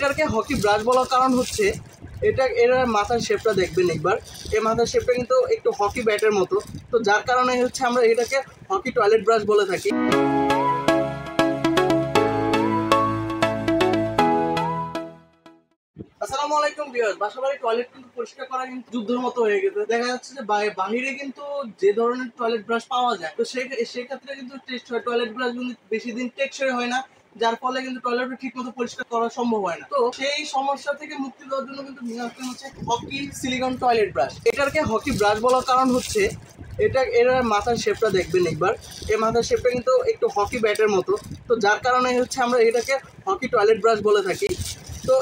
এটাকে hockey brush বলার কারণ হচ্ছে এর মাথার শেপটা দেখবেন একবার। এই মাথার শেপটা কিন্তু একটু হকি ব্যাটের মতো, তো যার কারণে হচ্ছে আমরা এটাকে হকি টয়লেট ব্রাশ বলে থাকি। আসসালামু আলাইকুম ভিউয়ার্স। বাসাবাড়ির টয়লেট কিন্তু পরিষ্কার করা কিন্তু যুদ্ধের মতো হয়ে গেছে। দেখা যাচ্ছে যে বাহিরে কিন্তু যে ধরনের টয়লেট ব্রাশ পাওয়া যায়, তো সেই ক্ষেত্রে কিন্তু টয়লেট ব্রাশ কিন্তু বেশি দিন টেকসই হয় না, যার ফলে কিন্তু টয়লেটটা ঠিক মতো পরিষ্কার করা সম্ভব হয় না। তো সেই সমস্যা থেকে মুক্তি দেওয়ার জন্য কিন্তু নিয়ে আসতে হচ্ছে হকি সিলিকন টয়লেট ব্রাশ। এটাকে হকি ব্রাশ বলার কারণ হচ্ছে এর মাথার শেপটা দেখবেন একবার। এই মাথার শেপটা কিন্তু একটু হকি ব্যাটের মতো, তো যার কারণে হচ্ছে আমরা এটাকে হকি টয়লেট ব্রাশ বলে থাকি। তো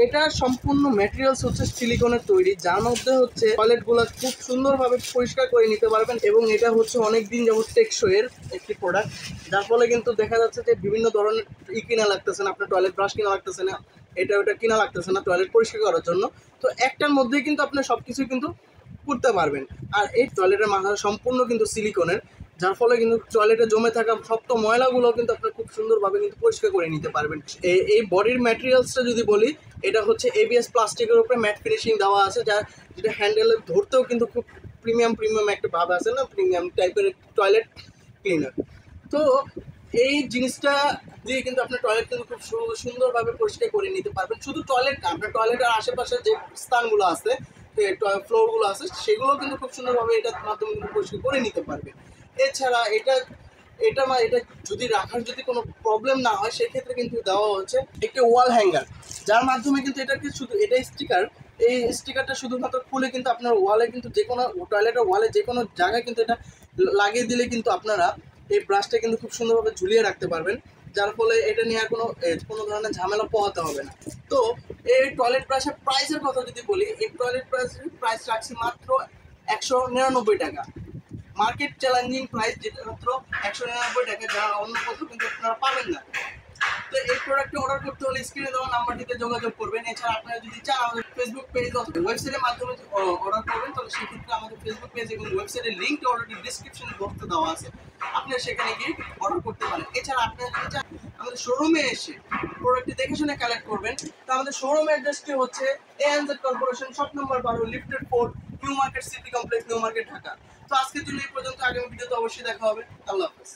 এটা সম্পূর্ণ ম্যাটেরিয়ালস হচ্ছে সিলিকনের তৈরি, যার মধ্যে হচ্ছে টয়লেটগুলো খুব সুন্দরভাবে পরিষ্কার করে নিতে পারবেন, এবং এটা হচ্ছে অনেক দিন যাবত টেকসইয়ের একটি প্রোডাক্ট, যার ফলে কিন্তু দেখা যাচ্ছে যে বিভিন্ন ধরনের কিনা লাগতেছে না, আপনার টয়লেট ব্রাশ কিনা লাগতেছে না, এটা ওটা কিনা লাগতেছে না টয়লেট পরিষ্কার করার জন্য। তো একটার মধ্যেই কিন্তু আপনি সব কিছুই কিন্তু করতে পারবেন। আর এই টয়লেটের মাথা সম্পূর্ণ কিন্তু সিলিকনের, যার ফলে কিন্তু টয়লেটে জমে থাকা শক্ত ময়লাগুলো কিন্তু আপনি খুব সুন্দরভাবে কিন্তু পরিষ্কার করে নিতে পারবেন। এই বডির ম্যাটেরিয়ালসটা যদি বলি, এটা হচ্ছে এবিএস প্লাস্টিকের উপরে ম্যাট ফিনিশিং দেওয়া আছে, যেটা হ্যান্ডেলে ধরতেও কিন্তু খুব প্রিমিয়াম একটা ভাব আছে না, প্রিমিয়াম টাইপের টয়লেট ক্লিনার। তো এই জিনিসটা দিয়ে কিন্তু আপনার টয়লেট কিন্তু খুব সুন্দরভাবে পরিষ্কার করে নিতে পারবেন। শুধু টয়লেট না, আপনার টয়লেটের আশেপাশে যে স্থানগুলো আছে, ফ্লোরগুলো আছে, সেগুলো কিন্তু খুব সুন্দরভাবে এটার মাধ্যমে কিন্তু পরিষ্কার করে নিতে পারবেন। এছাড়া এটা যদি রাখার যদি কোনো প্রবলেম না হয়, সেক্ষেত্রে কিন্তু দেওয়া হচ্ছে একটি ওয়াল হ্যাঙ্গার, যার মাধ্যমে কিন্তু এটা স্টিকার। এই স্টিকারটা শুধুমাত্র খুলে কিন্তু আপনার ওয়ালে কিন্তু যে কোনো টয়লেটের ওয়ালে যে কোনো জায়গায় কিন্তু এটা লাগিয়ে দিলে কিন্তু আপনারা এই ব্রাশটা কিন্তু খুব সুন্দরভাবে ঝুলিয়ে রাখতে পারবেন, যার ফলে এটা নিয়ে আর কোনো ধরনের ঝামেলা পোহাতে হবে না। তো এই টয়লেট ব্রাশের প্রাইসের কথা যদি বলি, এই টয়লেট ব্রাশের প্রাইস রাখছি মাত্র 199 টাকা। মার্কেট চ্যালেঞ্জিং প্রাইস, যেটা মাত্র 199 টাকা, যা অন্য কোথাও কিন্তু আপনারা পাবেন না। তো এই প্রোডাক্টটি অর্ডার করতে হলে স্ক্রিনে দেওয়া নাম্বারটিতে যোগাযোগ করবেন। এছাড়া আপনারা যদি চান আমাদের ফেসবুক পেজ অথবা ওয়েবসাইটের মাধ্যমে অর্ডার করবেন, তাহলে সেক্ষেত্রে আমাদের ফেসবুক পেজ এবং ওয়েবসাইটের লিঙ্কটি অলরেডি ডিসক্রিপশন বক্সে দেওয়া আছে, আপনারা সেখানে গিয়ে অর্ডার করতে পারেন। এছাড়া আপনারা যদি চান আমাদের শোরুমে এসে প্রোডাক্টটি দেখে শুনে কালেক্ট করবেন, তো আমাদের শোরুম অ্যাড্রেসটি হচ্ছে ANZ corporation, shop number 12, lifted 4, new market city complex, new market, Dhaka. তো আজকের জন্য এই পর্যন্ত। আগামী ভিডিওতে অবশ্যই দেখা হবে। আল্লাহ হাফেজ।